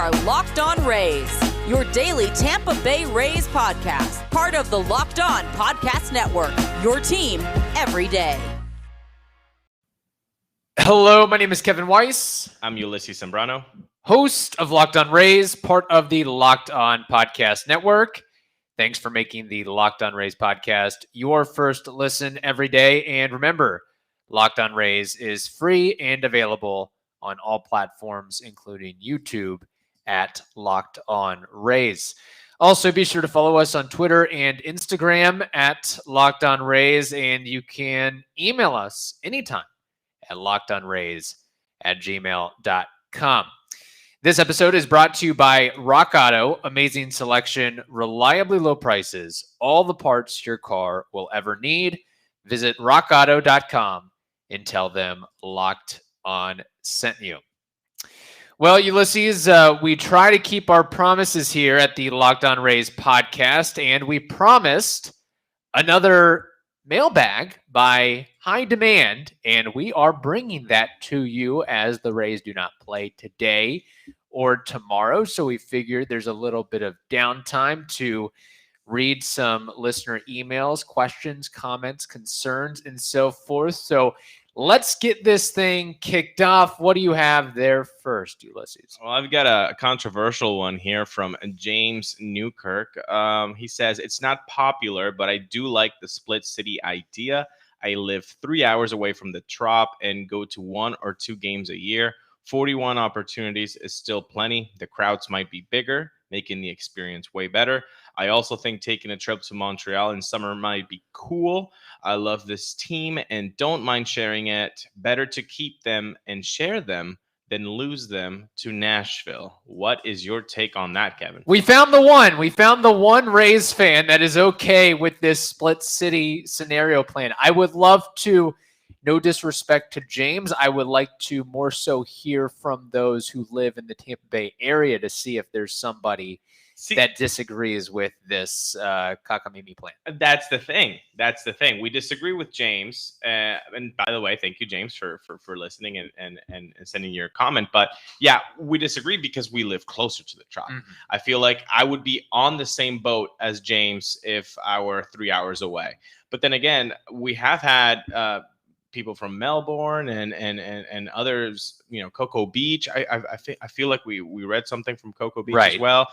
are Locked On Rays, your daily Tampa Bay Rays podcast, part of the Locked On Podcast Network, your team every day. Hello, my name is Kevin Weiss. I'm Ulises Sambrano, host of Locked On Rays, part of the Locked On Podcast Network. Thanks for making the Locked On Rays podcast your first listen every day. And remember, Locked On Rays is free and available on all platforms, including YouTube at Locked On Rays. Also, be sure to follow us on Twitter and Instagram at Locked On Rays, and you can email us anytime at lockedonrays@gmail.com. This episode is brought to you by Rock Auto. Amazing selection, reliably low prices, all the parts your car will ever need. Visit rockauto.com and tell them Locked On sent you. Well, Ulises, we try to keep our promises here at the Locked On Rays podcast, and we promised another mailbag by high demand, and we are bringing that to you as the Rays do not play today or tomorrow. So we figured there's a little bit of downtime to read some listener emails, questions, comments, concerns, and so forth. So let's get this thing kicked off. What do you have there first, Ulises? Well, I've got a controversial one here from James Newkirk. He says, it's not popular, but I do like the split city idea. I live 3 hours away from the Trop and go to 1 or 2 games a year. 41 opportunities is still plenty. The crowds might be bigger, making the experience way better. I also think taking a trip to Montreal in summer might be cool. I love this team and don't mind sharing it. Better to keep them and share them than lose them to Nashville. What is your take on that, Kevin? We found the one. We found the one Rays fan that is okay with this split city scenario plan. I would love to, no disrespect to James, I would like to more so hear from those who live in the Tampa Bay area to see if there's somebody that disagrees with this cockamamie plan. That's the thing. We disagree with James. And by the way, thank you, James, for listening and sending your comment. But yeah, we disagree because we live closer to the Trop. Mm-hmm. I feel like I would be on the same boat as James if I were 3 hours away. But then again, we have had people from Melbourne and others, Cocoa Beach. I feel like we read something from Cocoa Beach as well.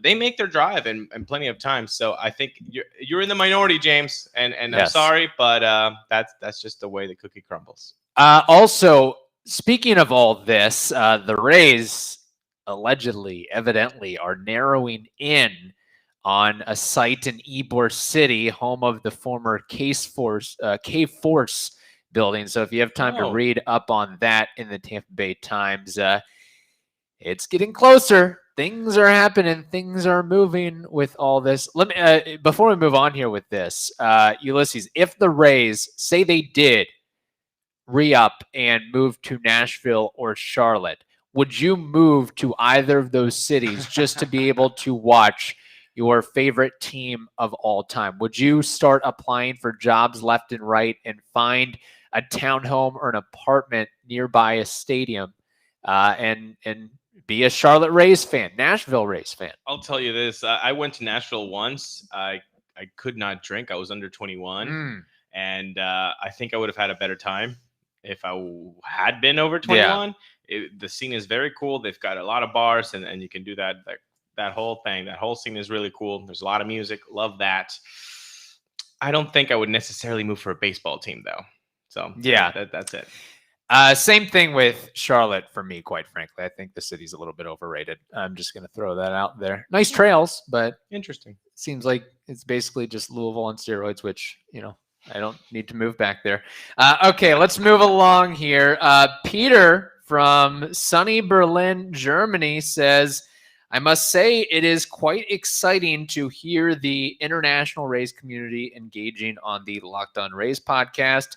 They make their drive and plenty of time. So I think you're in the minority, James, and yes. I'm sorry, but that's just the way the cookie crumbles. Also, speaking of all this, the Rays evidently are narrowing in on a site in Ybor City, home of the former K-Force building. So if you have time to read up on that in the Tampa Bay Times, it's getting closer. Things are happening. Things are moving with all this. Let me before we move on here with this, Ulises, if the Rays say they did re-up and move to Nashville or Charlotte, would you move to either of those cities just to be able to watch your favorite team of all time? Would you start applying for jobs left and right and find a townhome or an apartment nearby a stadium and be a Charlotte Rays fan, Nashville Rays fan? I'll tell you this. I went to Nashville once. I could not drink. I was under 21. And I think I would have had a better time if I had been over 21. Yeah. The scene is very cool. They've got a lot of bars, and you can do that whole thing. That whole scene is really cool. There's a lot of music. Love that. I don't think I would necessarily move for a baseball team, though. So yeah, that's it. Same thing with Charlotte for me, quite frankly. I think the city's a little bit overrated. I'm just going to throw that out there. Nice trails, but interesting. Seems like it's basically just Louisville on steroids, which, I don't need to move back there. Okay, let's move along here. Peter from sunny Berlin, Germany says, I must say it is quite exciting to hear the international Rays community engaging on the Locked On Rays podcast.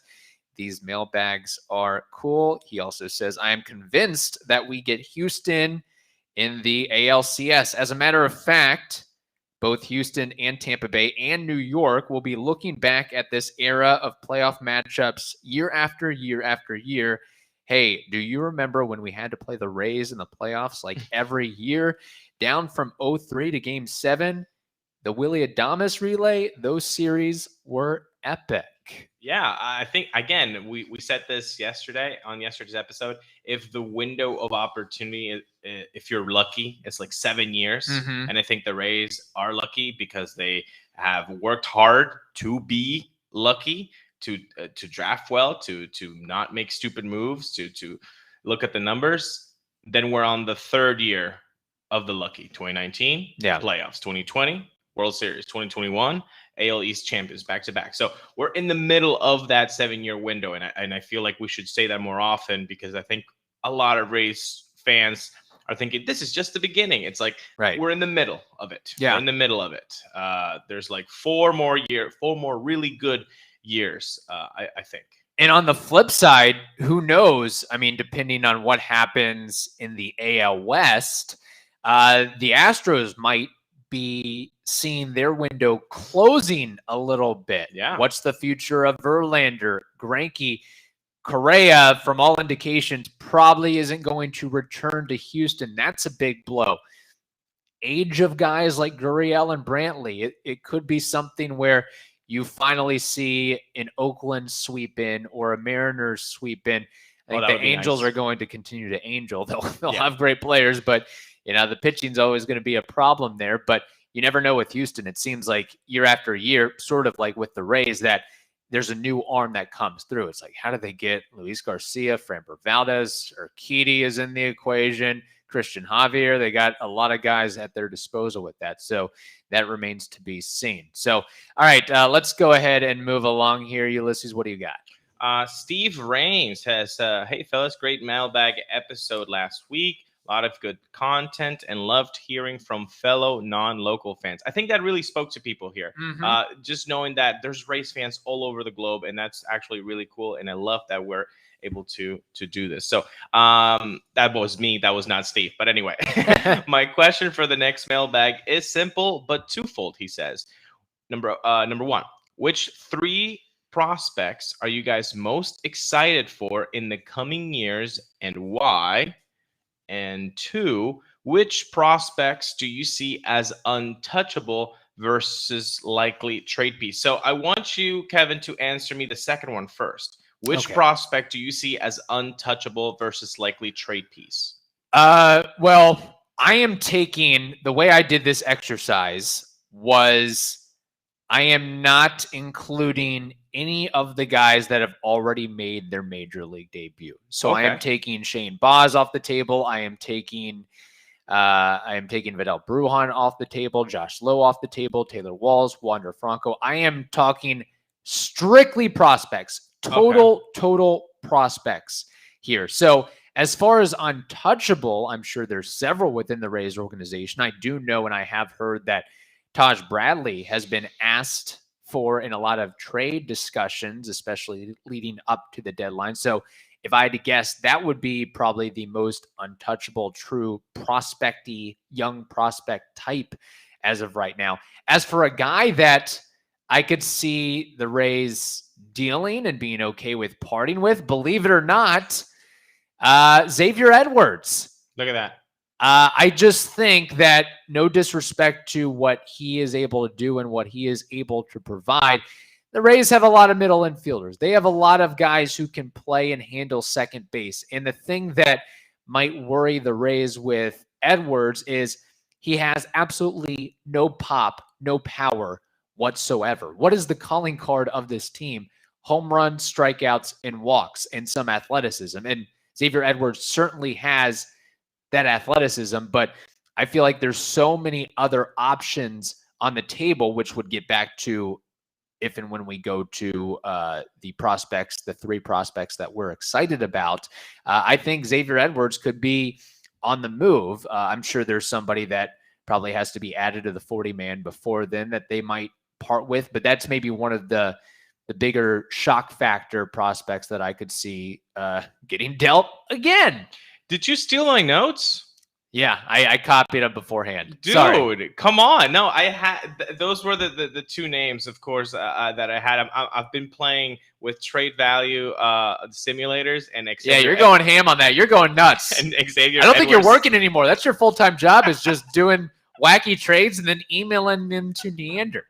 These mailbags are cool. He also says, I am convinced that we get Houston in the ALCS. As a matter of fact, both Houston and Tampa Bay and New York will be looking back at this era of playoff matchups year after year after year hey, do you remember when we had to play the Rays in the playoffs like every year? Down from 0-3 to Game 7, the Willy Adames relay, those series were epic. Yeah, I think, again, we said this yesterday on yesterday's episode. If the window of opportunity, if you're lucky, it's like 7 years. Mhm. And I think the Rays are lucky because they have worked hard to be lucky, to draft well, to not make stupid moves, to look at the numbers. Then we're on the third year of the lucky. 2019, Yeah. playoffs. 2020, World Series. 2021, AL East champions back to back. So we're in the middle of that 7-year window. And I feel like we should say that more often, because I think a lot of Rays fans are thinking this is just the beginning. It's like, Right. we're in the middle of it. Yeah. We're in the middle of it. There's like 4 more really good years, I think. And on the flip side, who knows? I mean, depending on what happens in the AL West, the Astros might be seeing their window closing a little bit. Yeah. What's the future of Verlander, Greinke? Correa, from all indications, probably isn't going to return to Houston. That's a big blow. Age of guys like Gurriel and Brantley, it could be something where you finally see an Oakland sweep in or a Mariners sweep in. I think the Angels are going to continue to angel. They'll have great players, but the pitching's always going to be a problem there. But you never know with Houston. It seems like year after year, sort of like with the Rays, that there's a new arm that comes through. It's like, how do they get Luis Garcia, Framber Valdez, Urquidy is in the equation, Christian Javier? They got a lot of guys at their disposal with that. So that remains to be seen. So, all right, let's go ahead and move along here. Ulises, what do you got? Steve Rains says, hey, fellas, great mailbag episode last week. A lot of good content and loved hearing from fellow non-local fans. I think that really spoke to people here. Mm-hmm. Just knowing that there's Rays fans all over the globe, and that's actually really cool. And I love that we're able to do this. So that was me. That was not Steve. But anyway, my question for the next mailbag is simple but twofold, he says. Number one, which 3 prospects are you guys most excited for in the coming years, and why? And 2, which prospects do you see as untouchable versus likely trade piece? So I want you, Kevin, to answer me the second one first. Which prospect do you see as untouchable versus likely trade piece? Well, I am taking, the way I did this exercise was I am not including any of the guys that have already made their major league debut. So I am taking Shane Baz off the table. I am taking Vidal Brujan off the table, Josh Lowe off the table, Taylor Walls, Wander Franco. I am talking strictly prospects, total prospects here. So as far as untouchable, I'm sure there's several within the Rays organization. I do know, and I have heard that Taj Bradley has been asked for in a lot of trade discussions, especially leading up to the deadline. So if I had to guess, that would be probably the most untouchable, true prospecty, young prospect type as of right now. As for a guy that I could see the Rays dealing and being okay with parting with, believe it or not, Xavier Edwards. Look at that. I just think that, no disrespect to what he is able to do and what he is able to provide, the Rays have a lot of middle infielders. They have a lot of guys who can play and handle second base. And the thing that might worry the Rays with Edwards is he has absolutely no pop, no power whatsoever. What is the calling card of this team? Home runs, strikeouts, and walks, and some athleticism. And Xavier Edwards certainly has that athleticism, but I feel like there's so many other options on the table, which would get back to if and when we go to the prospects, the 3 prospects that we're excited about. I think Xavier Edwards could be on the move. I'm sure there's somebody that probably has to be added to the 40-man before then that they might part with, but that's maybe one of the bigger shock factor prospects that I could see getting dealt again. Did you steal my notes? Yeah, I copied them beforehand. Dude, Sorry. come on. No, I had those were the two names, of course, that I had. I've been playing with trade value simulators and Yeah, Xavier you're going ham on that. You're going nuts. and Xavier I don't think you're Edwards. working anymore. That's your full-time job, is just doing wacky trades and then emailing them to Neander.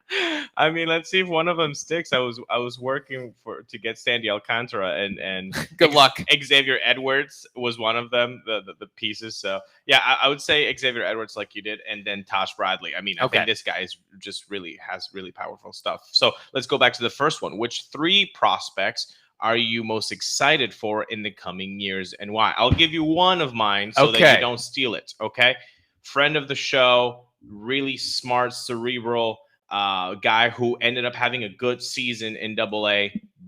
I mean, let's see if one of them sticks. I was working to get Sandy Alcantara and Good luck. Xavier Edwards was one of them, the pieces. So yeah, I would say Xavier Edwards like you did, and then Tosh Bradley. I mean, I think this guy is just has really powerful stuff. So let's go back to the first one. Which 3 prospects are you most excited for in the coming years, and why? I'll give you one of mine so that you don't steal it. Okay. Friend of the show, really smart, cerebral guy who ended up having a good season in AA,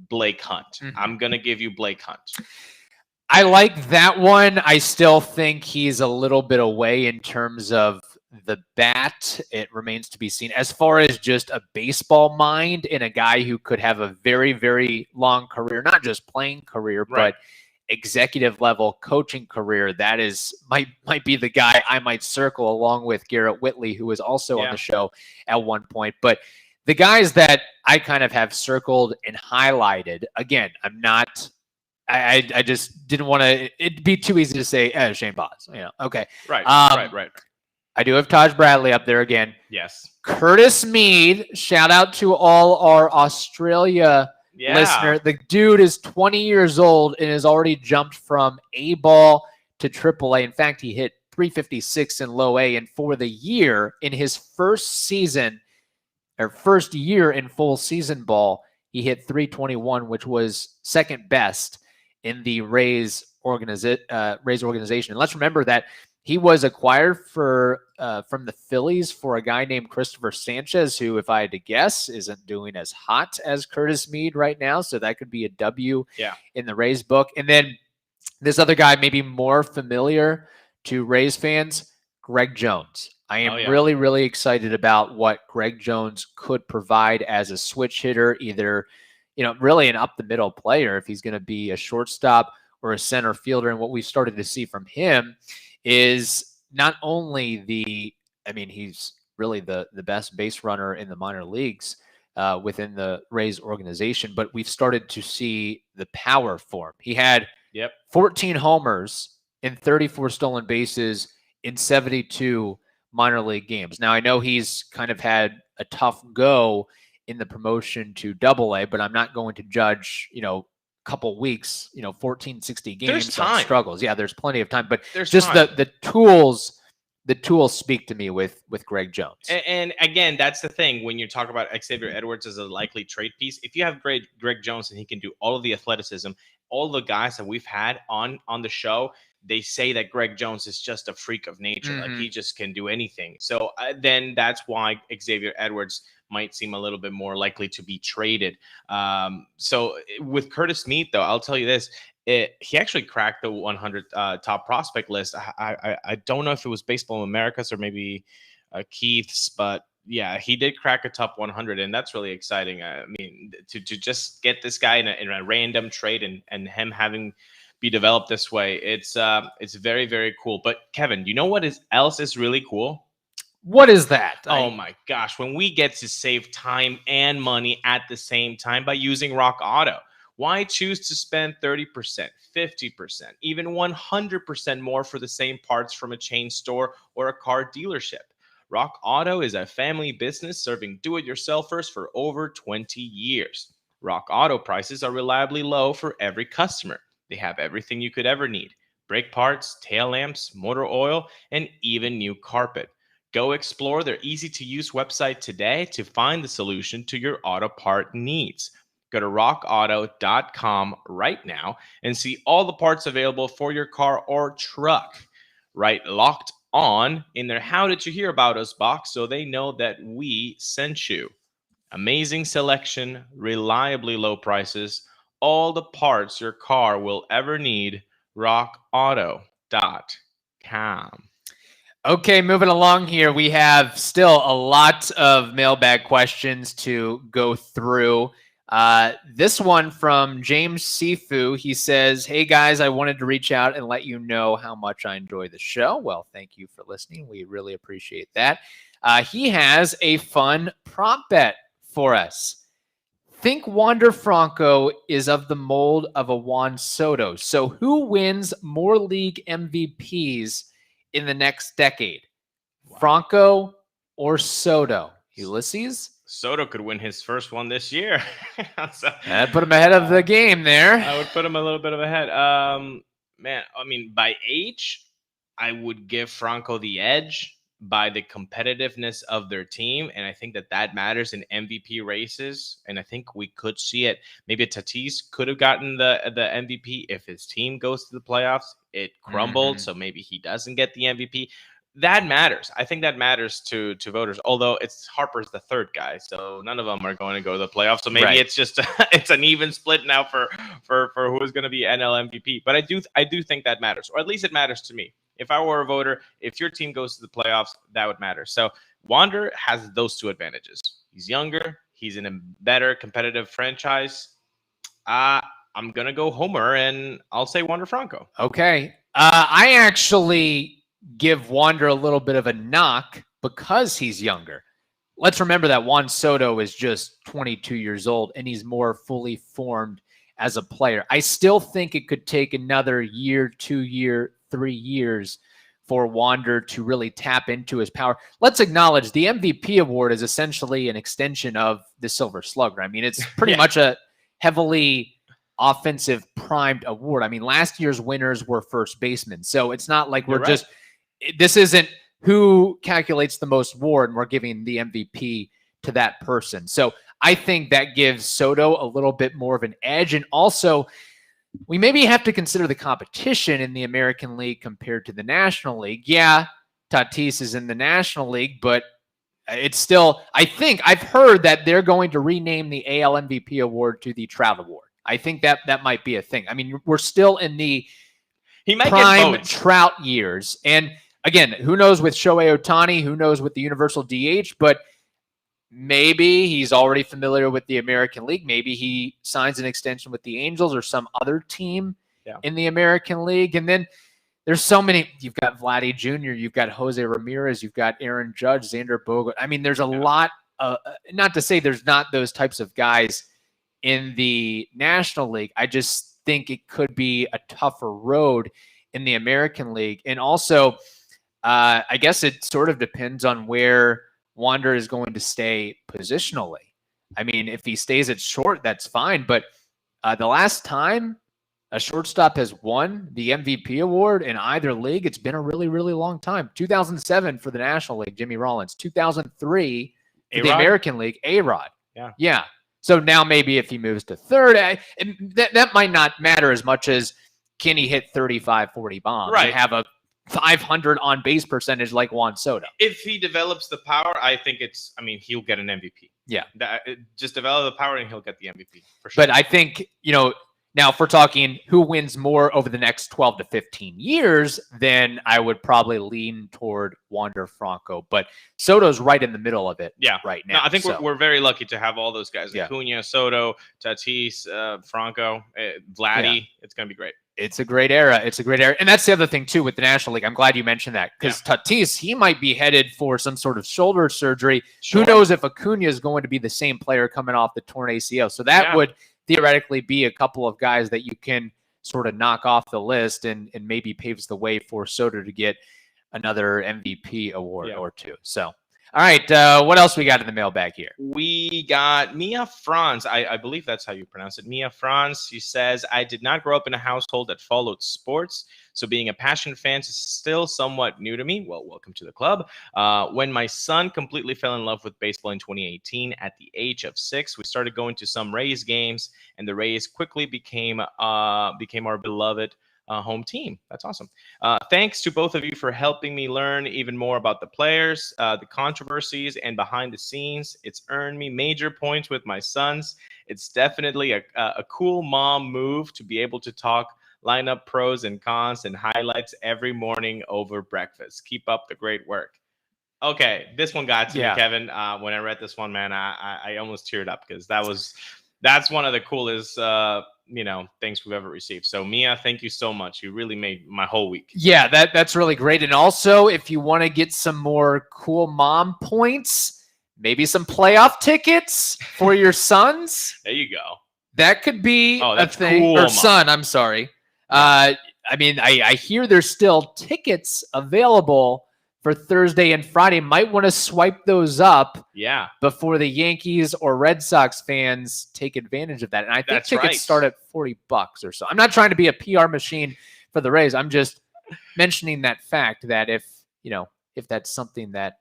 Blake Hunt. Mm-hmm. I'm going to give you Blake Hunt. I like that one. I still think he's a little bit away in terms of the bat. It remains to be seen. As far as just a baseball mind and a guy who could have a very, very long career, not just playing career, but executive level coaching career, that is might be the guy I might circle along with Garrett Whitley, who was also on the show at one point. But the guys that I kind of have circled and highlighted, again, I'm not I just didn't want to, it'd be too easy to say Shane Baz, okay, right. I do have Taj Bradley up there again. Yes. Curtis Mead, shout out to all our Australia listener. The dude is 20 years old and has already jumped from A ball to AAA. In fact, he hit 356 in low A. And for the year, in his first year in full season ball, he hit 321, which was second best in the Rays organization. And let's remember that he was acquired from the Phillies for a guy named Christopher Sanchez, who, if I had to guess, isn't doing as hot as Curtis Mead right now. So that could be a W in the Rays book. And then this other guy, maybe more familiar to Rays fans, Greg Jones. I am really, really excited about what Greg Jones could provide as a switch hitter, either, really an up the middle player if he's going to be a shortstop or a center fielder. And what we've started to see from him is not only he's really the best base runner in the minor leagues within the Rays organization, but we've started to see the power for him. He had 14 homers and 34 stolen bases in 72 minor league games. Now, I know he's kind of had a tough go in the promotion to AA, but I'm not going to judge, couple weeks, 14, 60 games on struggles. Yeah, there's plenty of time, but there's just the tools speak to me with Greg Jones. And again, that's the thing when you talk about Xavier Edwards as a likely trade piece. If you have Greg Jones and he can do all of the athleticism, all the guys that we've had on the show, they say that Greg Jones is just a freak of nature. Mm-hmm. Like he just can do anything. So then that's why Xavier Edwards might seem a little bit more likely to be traded. So with Curtis Mead, though, I'll tell you this. He actually cracked the 100 top prospect list. I don't know if it was Baseball Americas or maybe Keith's, but yeah, he did crack a top 100, and that's really exciting. I mean, to just get this guy in a random trade and him having be developed this way, it's very, very cool. But Kevin, you know what else is really cool? What is that? Oh my gosh, when we get to save time and money at the same time by using Rock Auto. Why choose to spend 30%, 50%, even 100% more for the same parts from a chain store or a car dealership? Rock Auto is a family business serving do-it-yourselfers for over 20 years. Rock Auto prices are reliably low for every customer. They have everything you could ever need: brake parts, tail lamps, motor oil, and even new carpet. Go explore their easy-to-use website today to find the solution to your auto part needs. Go to rockauto.com right now and see all the parts available for your car or truck. Write Locked On in their How Did You Hear About Us box so they know that we sent you. Amazing selection, reliably low prices, all the parts your car will ever need. rockauto.com. Okay, moving along here, we have still a lot of mailbag questions to go through. This one from James Sifu. He says, "Hey guys, I wanted to reach out and let you know how much I enjoy the show." Well, thank you for listening. We really appreciate that. He has a fun prop bet for us. Think Wander Franco is of the mold of a Juan Soto. So who wins more league MVPs in the next decade? Wow. Franco or Soto? Ulises? Soto could win his first one this year. So, I'd put him ahead of the game there. I would put him a little bit of ahead. Man, I mean, by age, I would give Franco the edge by the competitiveness of their team. And I think that matters in MVP races. And I think we could see it. Maybe Tatis could have gotten the MVP if his team goes to the playoffs. It crumbled, so maybe he doesn't get the MVP. That matters. I think that matters to voters. Although it's Harper's the third guy, so none of them are going to go to the playoffs. So maybe it's just it's an even split now for who's going to be NL MVP. But I do think that matters, or at least it matters to me. If I were a voter, if your team goes to the playoffs, that would matter. So Wander has those two advantages. He's younger. He's in a better competitive franchise. I'm gonna go Homer, and I'll say Wander Franco. Okay. I actually give Wander a little bit of a knock because he's younger. Let's remember that Juan Soto is just 22 years old and he's more fully formed as a player. I still think it could take another year, 2 year, 3 years for Wander to really tap into his power. Let's acknowledge the MVP award is essentially an extension of the Silver Slugger. I mean, it's pretty much a heavily offensive primed award. I mean, last year's winners were first basemen. So it's not like this isn't who calculates the most WAR and we're giving the MVP to that person. So I think that gives Soto a little bit more of an edge. And also, we maybe have to consider the competition in the American League compared to the National League. Yeah, Tatis is in the National League, but it's still, I think I've heard that they're going to rename the AL MVP award to the Trout Award. I think that might be a thing. I mean, we're still in the prime Trout years. And again, who knows with Shohei Ohtani, who knows with the universal DH, but maybe he's already familiar with the American League. Maybe he signs an extension with the Angels or some other team in the American League. And then there's so many. You've got Vladdy Jr., you've got Jose Ramirez, you've got Aaron Judge, Xander Bogaerts. I mean, there's a lot. Not to say there's not those types of guys in the National League. I just think it could be a tougher road in the American League. And also, I guess it sort of depends on where Wander is going to stay positionally. I mean, if he stays at short, that's fine. But the last time a shortstop has won the MVP award in either league, it's been a really, really long time. 2007 for the National League, Jimmy Rollins. 2003 for the American League, A-Rod. Yeah. So now maybe if he moves to third, that might not matter as much as can he hit 35, 40 bombs and have a 500 on base percentage like Juan Soto. If he develops the power, I think he'll get an MVP. Yeah. Just develop the power and he'll get the MVP for sure. But I think, now if we're talking who wins more over the next 12 to 15 years, then I would probably lean toward Wander Franco. But Soto's right in the middle of it right now. No, I think we're very lucky to have all those guys. Acuna, Soto, Tatis, Franco, Vladdy. Yeah. It's going to be great. It's a great era. And that's the other thing, too, with the National League. I'm glad you mentioned that because Tatis, he might be headed for some sort of shoulder surgery. Sure. Who knows if Acuna is going to be the same player coming off the torn ACL. So that would theoretically be a couple of guys that you can sort of knock off the list and maybe paves the way for Soto to get another MVP award or two. So, all right, what else we got in the mailbag here? We got Mia Franz. I believe that's how you pronounce it. Mia Franz. She says, I did not grow up in a household that followed sports, so being a passionate fan is still somewhat new to me. Well, welcome to the club. When my son completely fell in love with baseball in 2018 at the age of 6, we started going to some Rays games, and the Rays quickly became our beloved home team. That's awesome. Thanks to both of you for helping me learn even more about the players, the controversies, and behind the scenes. It's earned me major points with my sons. It's definitely a cool mom move to be able to talk lineup pros and cons and highlights every morning over breakfast. Keep up the great work. Okay, this one got to me, Kevin. When I read this one, man, I almost teared up because that was that's one of the coolest, things we've ever received. So Mia, thank you so much. You really made my whole week. Yeah, that's really great. And also, if you want to get some more cool mom points, maybe some playoff tickets for your sons. There you go. That could be a thing. Cool, or Mom. son, I'm sorry. Yeah. I hear there's still tickets available for Thursday and Friday. Might want to swipe those up before the Yankees or Red Sox fans take advantage of that. And I think tickets start at $40 or so. I'm not trying to be a PR machine for the Rays. I'm just mentioning that fact that if that's something that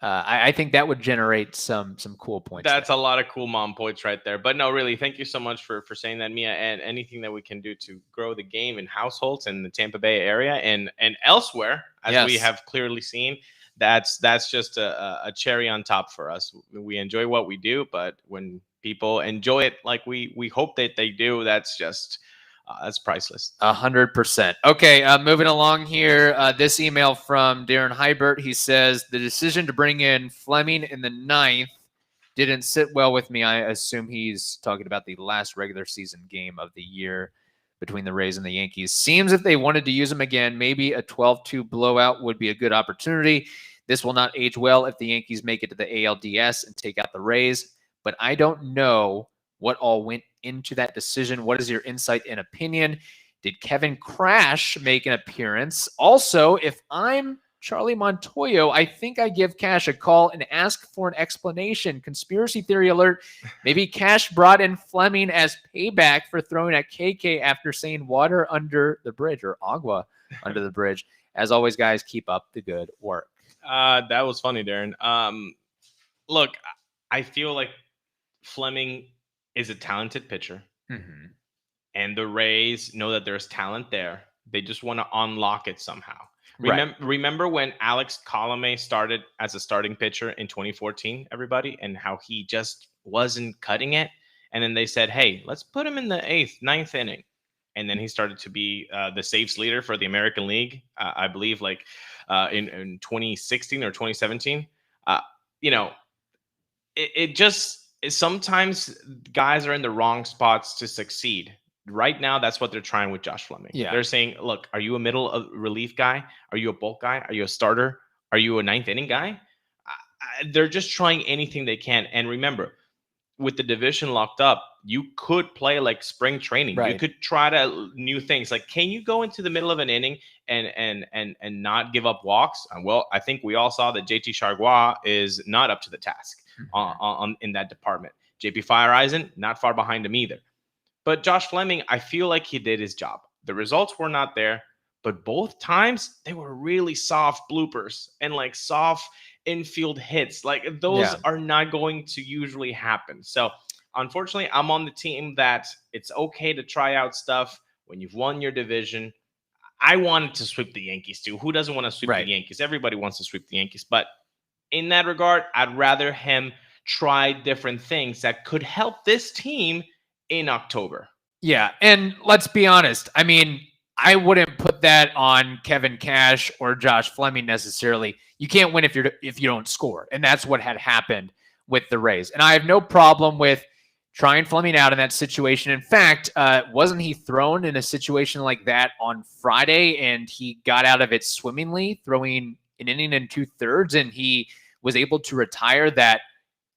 I think that would generate some cool points. That's a lot of cool mom points right there. But no, really, thank you so much for saying that, Mia, and anything that we can do to grow the game in households in the Tampa Bay area and elsewhere, as we have clearly seen, that's just a cherry on top for us. We enjoy what we do, but when people enjoy it like we hope that they do, that's just that's priceless. 100%. Okay, moving along here. This email from Darren Hybert. He says, the decision to bring in Fleming in the 9th didn't sit well with me. I assume he's talking about the last regular season game of the year between the Rays and the Yankees. Seems if they wanted to use him again, maybe a 12-2 blowout would be a good opportunity. This will not age well if the Yankees make it to the ALDS and take out the Rays, but I don't know what all went into that decision. What is your insight and opinion? Did Kevin Crash make an appearance? Also, if I'm Charlie Montoyo, I think I give Cash a call and ask for an explanation. Conspiracy theory alert. Maybe Cash brought in Fleming as payback for throwing at KK after saying water under the bridge or agua under the bridge. As always, guys, keep up the good work. That was funny, Darren. Look, I feel like Fleming is a talented pitcher, and the Rays know that there's talent there. They just want to unlock it somehow. Remember when Alex Colomé started as a starting pitcher in 2014, everybody, and how he just wasn't cutting it? And then they said, hey, let's put him in the 8th, 9th inning. And then he started to be the saves leader for the American League, I believe, in 2016 or 2017. It just sometimes guys are in the wrong spots to succeed. Right now, that's what they're trying with Josh Fleming. Yeah. They're saying, look, are you a middle of relief guy? Are you a bulk guy? Are you a starter? Are you a 9th inning guy? They're just trying anything they can. And remember, with the division locked up, you could play like spring training. You could try new things. Like, can you go into the middle of an inning and not give up walks? Well, I think we all saw that JT Chargois is not up to the task in that department. JP Fireeisen, not far behind him either. But Josh Fleming, I feel like he did his job. The results were not there, but both times they were really soft bloopers and like soft infield hits. Like those are not going to usually happen. So unfortunately, I'm on the team that it's okay to try out stuff when you've won your division. I wanted to sweep the Yankees too. Who doesn't want to sweep the Yankees? Everybody wants to sweep the Yankees. But in that regard, I'd rather him try different things that could help this team in October. Yeah, and let's be honest. I mean, I wouldn't put that on Kevin Cash or Josh Fleming necessarily. You can't win if you don't score, and that's what had happened with the Rays. And I have no problem with trying Fleming out in that situation. In fact, wasn't he thrown in a situation like that on Friday, and he got out of it swimmingly, throwing an inning and 2/3, and he was able to retire that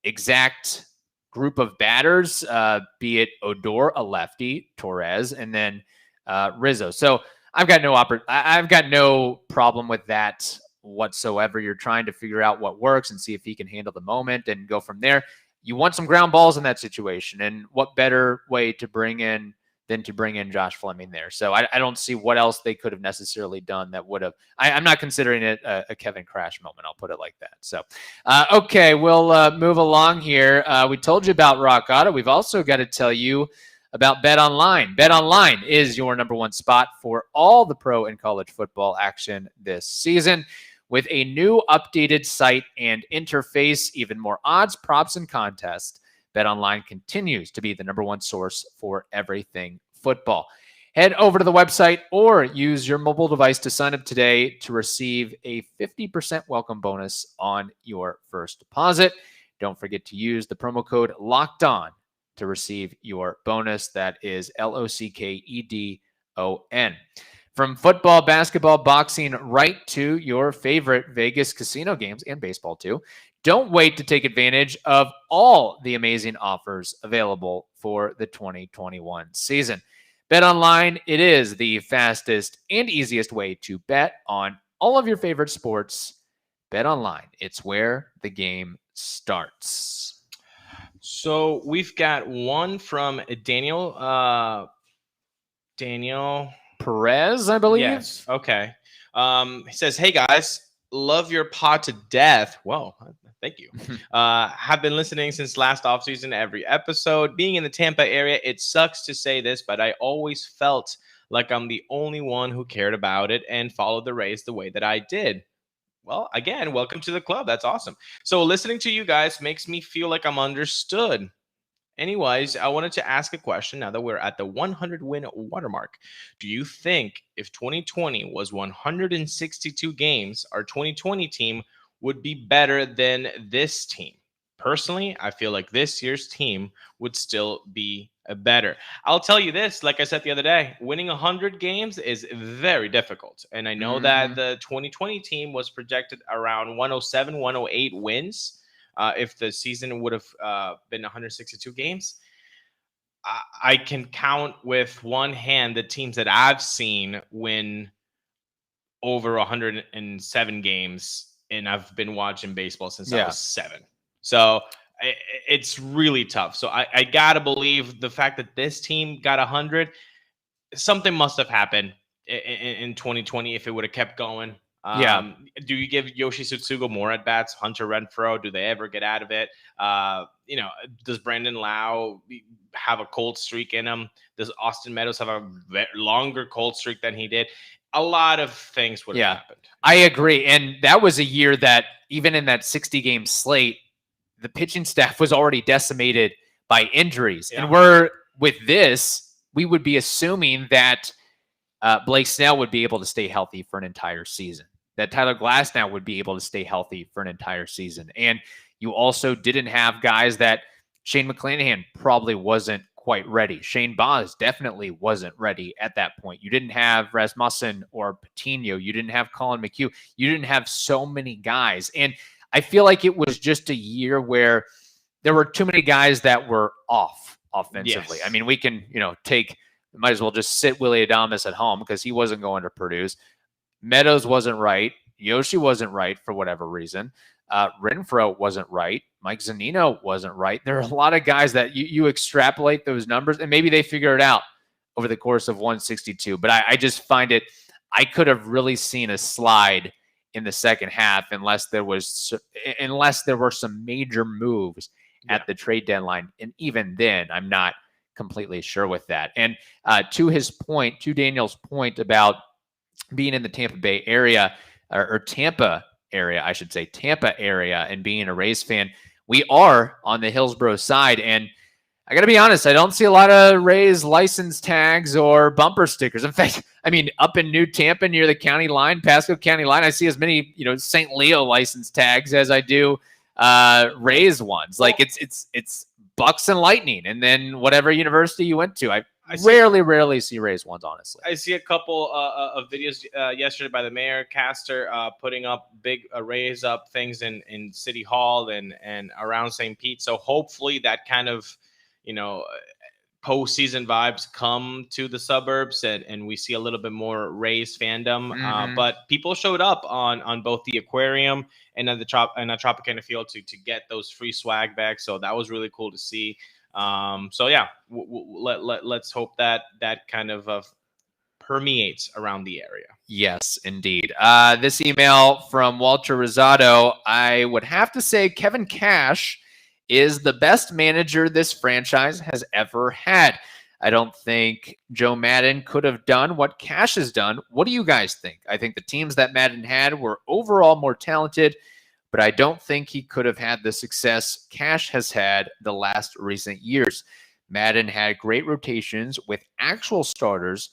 exact group of batters, be it Odor, a lefty, Torres, and then Rizzo. So I've got no problem with that whatsoever. You're trying to figure out what works and see if he can handle the moment and go from there. You want some ground balls in that situation, and what better way to bring in than to bring in Josh Fleming there. So I don't see what else they could have necessarily done that would have. I'm not considering it a Kevin Crash moment. I'll put it like that. So, okay, we'll move along here. We told you about Rock Auto. We've also got to tell you about Bet Online. Bet Online is your number one spot for all the pro and college football action this season. With a new updated site and interface, even more odds, props, and contests, BetOnline continues to be the number one source for everything football. Head over to the website or use your mobile device to sign up today to receive a 50% welcome bonus on your first deposit. Don't forget to use the promo code LOCKEDON to receive your bonus. That is LOCKEDON. From football, basketball, boxing, right to your favorite Vegas casino games and baseball too. Don't wait to take advantage of all the amazing offers available for the 2021 season. BetOnline, it is the fastest and easiest way to bet on all of your favorite sports. BetOnline, it's where the game starts. So we've got one from Daniel Perez, I believe. Yes. Okay. He says, "Hey guys, love your pod to death." Well, thank you. Have been listening since last offseason, every episode. Being in the Tampa area, it sucks to say this, but I always felt like I'm the only one who cared about it and followed the Rays the way that I did. Well, again, welcome to the club. That's awesome. So listening to you guys makes me feel like I'm understood. Anyways, I wanted to ask a question now that we're at the 100 win watermark. Do you think if 2020 was 162 games, our 2020 team would be better than this team? Personally, I feel like this year's team would still be better. I'll tell you this, like I said the other day, winning 100 games is very difficult. And I know that the 2020 team was projected around 107, 108 wins. If the season would have been 162 games, I can count with one hand the teams that I've seen win over 107 games, and I've been watching baseball since I was 7. So it's really tough. So I gotta believe the fact that this team got 100, something must have happened in 2020 if it would have kept going. Do you give Yoshi Tsutsugo more at bats? Hunter Renfroe, do they ever get out of it? Does Brandon Lau have a cold streak in him? Does Austin Meadows have a longer cold streak than he did? A lot of things would have happened. I agree. And that was a year that even in that 60 game slate, the pitching staff was already decimated by injuries. And with this, we would be assuming that Blake Snell would be able to stay healthy for an entire season, that Tyler Glasnow would be able to stay healthy for an entire season. And you also didn't have guys that Shane McClanahan probably wasn't quite ready. Shane Baz definitely wasn't ready at that point. You didn't have Rasmussen or Patino. You didn't have Colin McHugh. You didn't have so many guys. And I feel like it was just a year where there were too many guys that were off offensively. Yes. I mean, we can, might as well just sit Willie Adames at home because he wasn't going to produce. Meadows wasn't right. Yoshi wasn't right for whatever reason. Renfroe wasn't right. Mike Zunino wasn't right. There are a lot of guys that you extrapolate those numbers and maybe they figure it out over the course of 162. But I just find it, I could have really seen a slide in the second half unless there were some major moves at the trade deadline. And even then, I'm not completely sure with that. And to Daniel's point about being in the Tampa Bay area or Tampa area, I should say Tampa area, and being a Rays fan, we are on the Hillsborough side. And I got to be honest, I don't see a lot of Rays license tags or bumper stickers. In fact, I mean, up in New Tampa near the county line, Pasco County line, I see as many, St. Leo license tags as I do Rays ones. Like it's Bucks and Lightning, and then whatever university you went to. I rarely see Rays ones, honestly. I see a couple of videos yesterday by the mayor, Castor, putting up big Rays up things in City Hall and around St. Pete. So hopefully that kind of, postseason vibes come to the suburbs and we see a little bit more Rays fandom. But people showed up on both the aquarium and at the Tropicana Field to get those free swag bags. So that was really cool to see. Let's hope that kind of permeates around the area. Yes, indeed. This email from Walter Rosado, I would have to say Kevin Cash is the best manager this franchise has ever had. I don't think Joe Maddon could have done what Cash has done. What do you guys think? I think the teams that Maddon had were overall more talented, but I don't think he could have had the success Cash has had the last recent years. Maddon had great rotations with actual starters.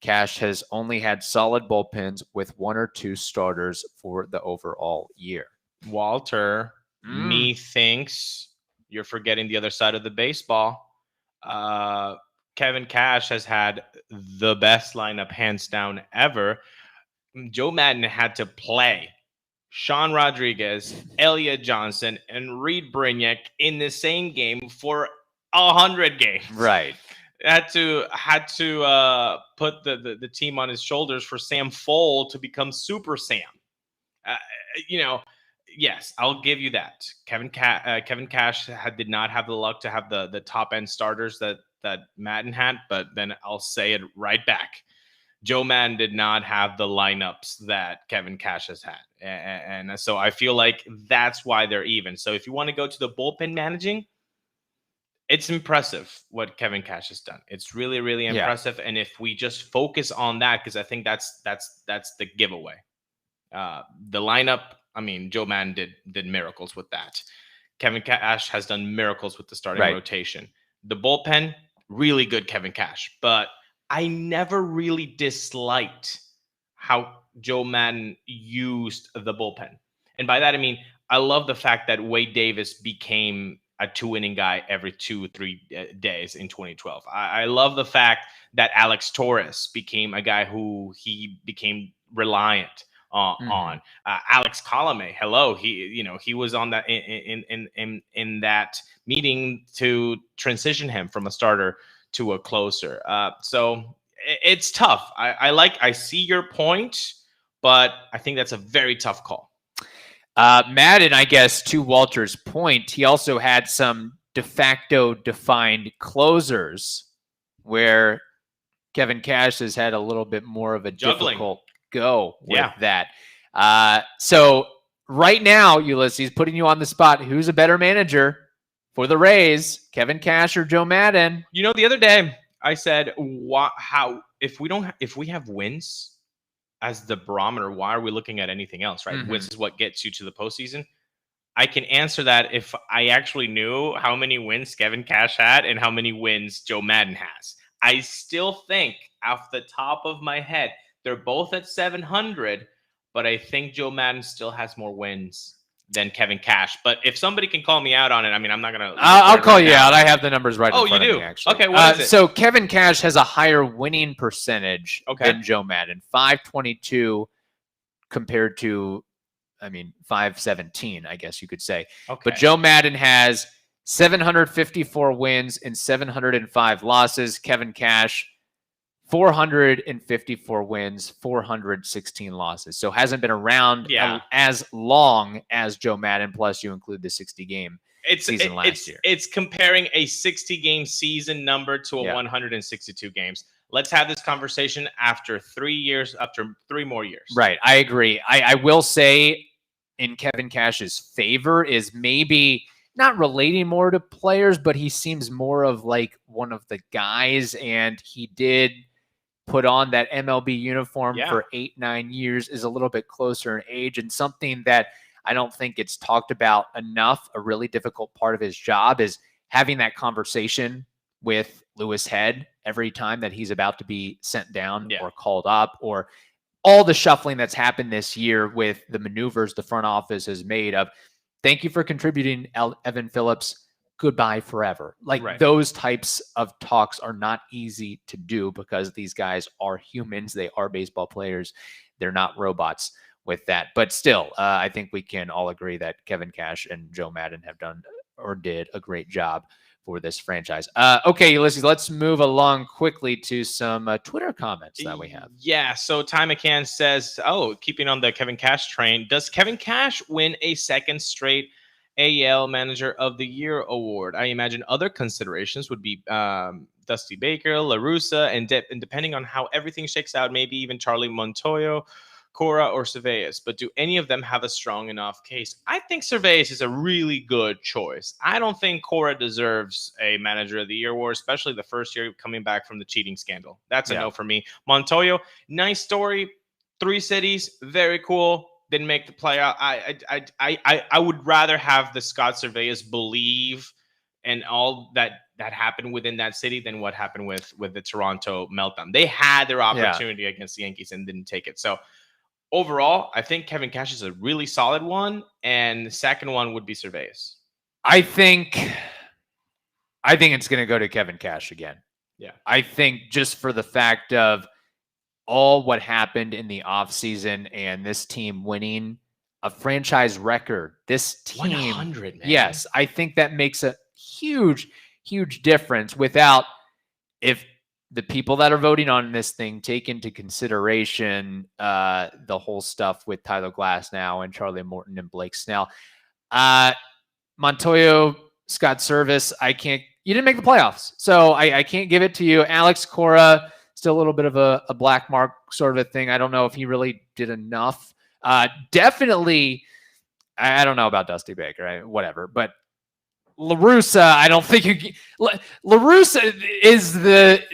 Cash has only had solid bullpens with 1 or 2 starters for the overall year. Walter, me thinks you're forgetting the other side of the baseball. Kevin Cash has had the best lineup hands down ever. Joe Maddon had to play Sean Rodriguez, Elliot Johnson, and Reed Brignac in the same game for 100 games. Right. Had to put the team on his shoulders for Sam Foll to become Super Sam. Yes, I'll give you that. Kevin Cash did not have the luck to have the top end starters that Maddon had, but then I'll say it right back. Joe Maddon did not have the lineups that Kevin Cash has had. And so I feel like that's why they're even. So if you want to go to the bullpen managing, it's impressive what Kevin Cash has done. It's really, really impressive. And if we just focus on that, because I think that's the giveaway. The lineup, I mean, Joe Maddon did miracles with that. Kevin Cash has done miracles with the starting rotation. The bullpen, really good Kevin Cash. But I never really disliked how Joe Maddon used the bullpen. And by that, I mean, I love the fact that Wade Davis became a 2-inning guy every 2-3 days in 2012. I love the fact that Alex Torres became a guy who he became reliant on. Alex Colome, hello, he was on that in that meeting to transition him from a starter to a closer. So it's tough. I see your point, but I think that's a very tough call. Maddon, I guess, to Walter's point, he also had some de facto defined closers where Kevin Cash has had a little bit more of a difficult go with that. So right now, Ulises, putting you on the spot, who's a better manager for the Rays, Kevin Cash or Joe Maddon? The other day I said, if we have wins as the barometer, why are we looking at anything else, right? Wins is what gets you to the postseason. I can answer that if I actually knew how many wins Kevin Cash had and how many wins Joe Maddon has. I still think off the top of my head, they're both at 700, but I think Joe Maddon still has more wins than Kevin Cash. But if somebody can call me out on it, I mean, I'm not going to. I'll call you out. I have the numbers right in front of me, actually. Okay, what is it? So Kevin Cash has a higher winning percentage than Joe Maddon, 522 compared to, 517, I guess you could say. Okay. But Joe Maddon has 754 wins and 705 losses. Kevin Cash, 454 wins, 416 losses. So hasn't been around as long as Joe Maddon, plus you include the 60-game season last year. It's comparing a 60-game season number to a 162 games. Let's have this conversation after 3 more years. Right. I agree. I will say in Kevin Cash's favor is maybe not relating more to players, but he seems more of like one of the guys, and he did put on that MLB uniform for 8-9 years, is a little bit closer in age, and something that I don't think it's talked about enough. A really difficult part of his job is having that conversation with Lewis Head every time that he's about to be sent down or called up, or all the shuffling that's happened this year with the maneuvers the front office has made of, thank you for contributing, Evan Phillips, goodbye forever. Those types of talks are not easy to do because these guys are humans. They are baseball players. They're not robots with that. But still, I think we can all agree that Kevin Cash and Joe Maddon have done or did a great job for this franchise. Okay, Ulises, let's move along quickly to some Twitter comments that we have. Yeah, so Ty McCann says, keeping on the Kevin Cash train, does Kevin Cash win a second straight AL Manager of the Year award? I imagine other considerations would be Dusty Baker, La Russa, and depending on how everything shakes out, maybe even Charlie Montoyo, Cora, or Cervantes. But do any of them have a strong enough case? I think Cervantes is a really good choice. I don't think Cora deserves a Manager of the Year award, especially the first year coming back from the cheating scandal. That's a no for me. Montoyo, nice story. 3 cities, very cool. Didn't make the playoff. I would rather have the Scott Cervantes believe and all that happened within that city than what happened with the Toronto meltdown. They had their opportunity against the Yankees and didn't take it. So overall, I think Kevin Cash is a really solid one, and the second one would be Cervantes. I think I think it's going to go to Kevin Cash again. Yeah. I think just for the fact of all what happened in the offseason and this team winning a franchise record, this team, 100, man. Yes, I think that makes a huge, huge difference without, if the people that are voting on this thing take into consideration the whole stuff with Tyler Glasnow and Charlie Morton and Blake Snell. Montoyo, Scott Service, you didn't make the playoffs, so I can't give it to you. Alex Cora, still a little bit of a black mark sort of a thing. I don't know if he really did enough. Definitely, I don't know about Dusty Baker, whatever, but La Russa, I don't think La Russa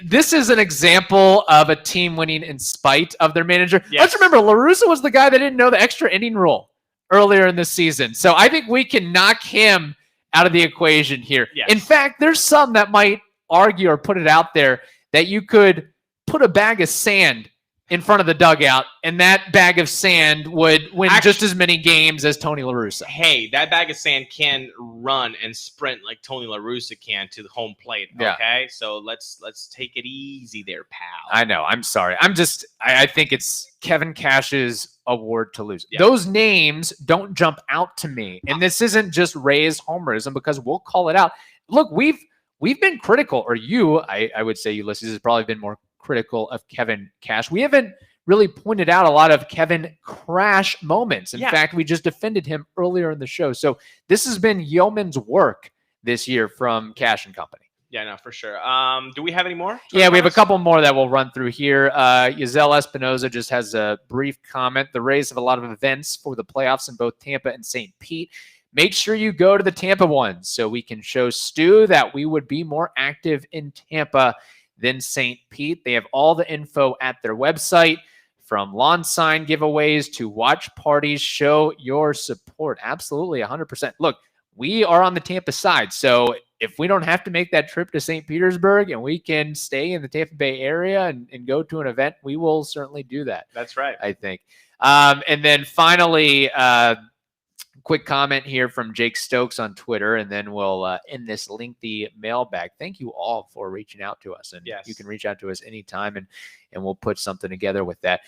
this is an example of a team winning in spite of their manager. Yes. Let's remember, La Russa was the guy that didn't know the extra inning rule earlier in the season. So I think we can knock him out of the equation here. Yes. In fact, there's some that might argue or put it out there that you could put a bag of sand in front of the dugout, and that bag of sand would win just as many games as Tony La Russa. Hey, that bag of sand can run and sprint like Tony La Russa can to the home plate. Yeah. Okay, so let's take it easy there, pal. I know. I'm sorry. I think it's Kevin Cash's award to lose. Yeah. Those names don't jump out to me, and this isn't just Rays homerism because we'll call it out. Look, we've been critical, or I would say Ulises has probably been more critical of Kevin Cash. We haven't really pointed out a lot of Kevin crash moments. In fact, we just defended him earlier in the show. So this has been yeoman's work this year from Cash and Company. Yeah, no, for sure. Do we have any more? Yeah, we have a couple more that we'll run through here. Yazel Espinoza just has a brief comment. The Rays have a lot of events for the playoffs in both Tampa and St. Pete. Make sure you go to the Tampa ones so we can show Stu that we would be more active in Tampa than St. Pete. They have all the info at their website, from lawn sign giveaways to watch parties. Show your support. Absolutely, 100%. Look, we are on the Tampa side, so if we don't have to make that trip to St. Petersburg and we can stay in the Tampa Bay area and go to an event, we will certainly do that. That's right. I think. And then finally, quick comment here from Jake Stokes on Twitter, and then we'll end this lengthy mailbag. Thank you all for reaching out to us, and you can reach out to us anytime, and we'll put something together with that.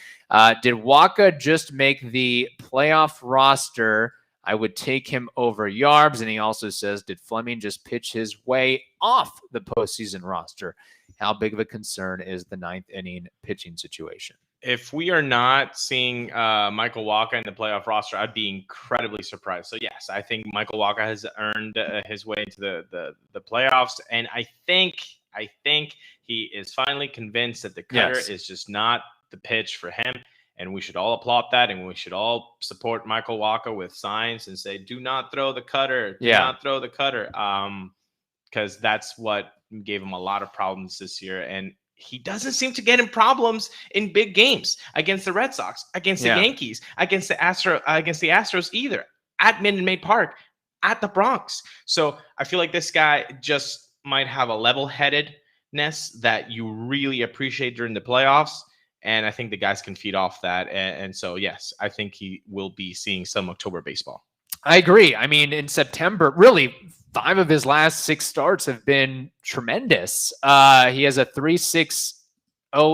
Did Waka just make the playoff roster? I would take him over Yarbs. And he also says, did Fleming just pitch his way off the postseason roster? How big of a concern is the ninth inning pitching situation? If we are not seeing Michael Wacha in the playoff roster, I'd be incredibly surprised. So yes, I think Michael Wacha has earned his way into the playoffs, and I think he is finally convinced that the cutter is just not the pitch for him, and we should all applaud that, and we should all support Michael Wacha with signs and say, "Do not throw the cutter, do not throw the cutter," because that's what gave him a lot of problems this year, and he doesn't seem to get in problems in big games against the Red Sox, against the Yankees, against the Astros either, at Minute Maid Park, at the Bronx. So I feel like this guy just might have a level-headedness that you really appreciate during the playoffs, and I think the guys can feed off that. And so, yes, I think he will be seeing some October baseball. I agree. I mean, in September, really, 5 of his last 6 starts have been tremendous. He has a 3.60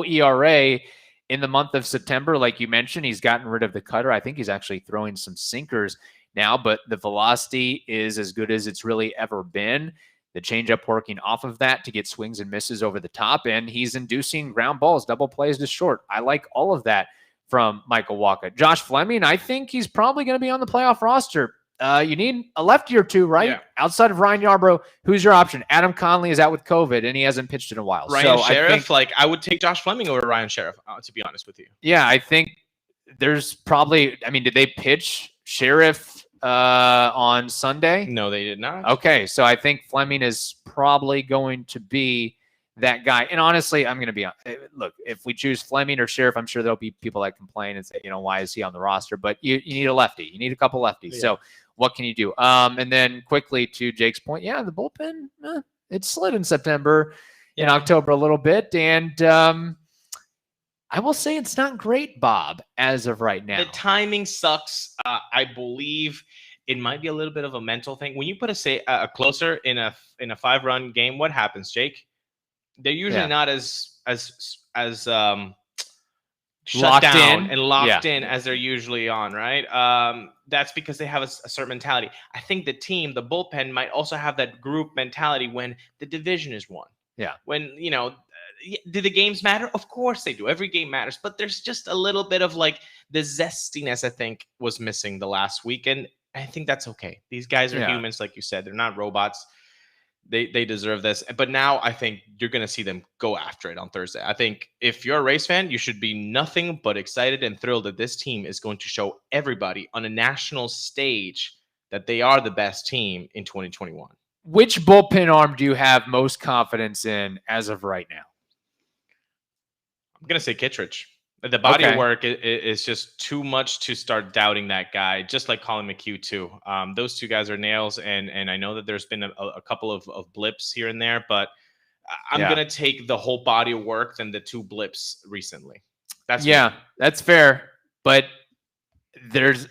ERA in the month of September. Like you mentioned, he's gotten rid of the cutter. I think he's actually throwing some sinkers now, but the velocity is as good as it's really ever been. The changeup working off of that to get swings and misses over the top, and he's inducing ground balls, double plays to short. I like all of that from Michael Wacha. Josh Fleming, I think he's probably going to be on the playoff roster. You need a lefty or two, right? Yeah. Outside of Ryan Yarbrough, who's your option? Adam Conley is out with COVID, and he hasn't pitched in a while. Ryan Sheriff, I would take Josh Fleming over Ryan Sheriff, to be honest with you. Yeah, I think there's probably, did they pitch Sheriff on Sunday? No, they did not. Okay, so I think Fleming is probably going to be that guy. And honestly, I'm going to be on. Look, if we choose Fleming or Sheriff, I'm sure there'll be people that complain and say, why is he on the roster? But you need a lefty. You need a couple lefties. Yeah. So what can you do? And then quickly to Jake's point, the bullpen, it slid in September, in October a little bit. And I will say it's not great, Bob, as of right now. The timing sucks. I believe it might be a little bit of a mental thing. When you put a closer in a 5-run game, what happens, Jake? They're usually not as shut Locked down in. and locked in as they're usually on, right? That's because they have a certain mentality. I think the bullpen might also have that group mentality when the division is won. Yeah. When, do the games matter? Of course they do. Every game matters. But there's just a little bit of like the zestiness, I think, was missing the last week. And I think that's okay. These guys are humans, like you said. They're not robots. They deserve this. But now I think you're going to see them go after it on Thursday. I think if you're a Rays fan, you should be nothing but excited and thrilled that this team is going to show everybody on a national stage that they are the best team in 2021. Which bullpen arm do you have most confidence in as of right now? I'm going to say Kittredge. The body of work is just too much to start doubting that guy, just like Colin McHugh, too. Those two guys are nails, and I know that there's been a couple of blips here and there, but I'm going to take the whole body of work than the 2 blips recently. That's fair. But there's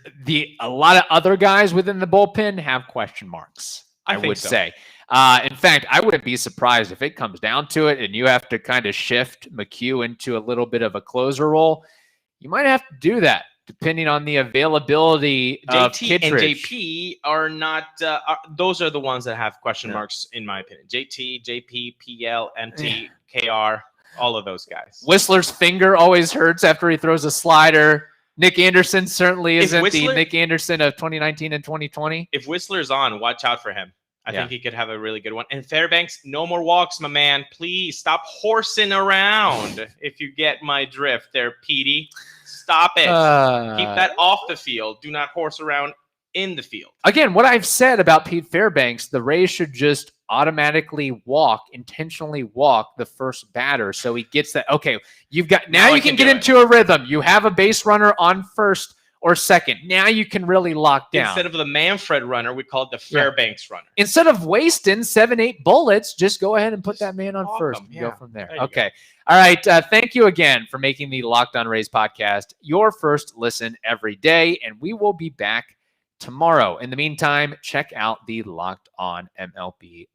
a lot of other guys within the bullpen have question marks, I would say. In fact, I wouldn't be surprised if it comes down to it and you have to kind of shift McHugh into a little bit of a closer role. You might have to do that depending on the availability of JT Kittredge. And JP are not those are the ones that have question marks, in my opinion. JT, JP, PL, MT, KR, all of those guys. Whistler's finger always hurts after he throws a slider. Nick Anderson certainly isn't the Nick Anderson of 2019 and 2020. If Whistler's on, watch out for him. I think he could have a really good one. And Fairbanks, no more walks, my man. Please stop horsing around. If you get my drift there, Petey. Stop it. Keep that off the field. Do not horse around in the field. Again, what I've said about Pete Fairbanks, the Rays should just automatically intentionally walk the first batter so he gets that. Okay, you've got now you can get into a rhythm. You have a base runner on first or second. Now you can really lock down. Instead of the Manfred runner, we call it the Fairbanks runner. Instead of wasting 7-8 bullets, just go ahead and put that man on first and go from there. Okay. All right. Thank you again for making the Locked On Rays podcast your first listen every day, and we will be back tomorrow. In the meantime, check out the Locked On MLB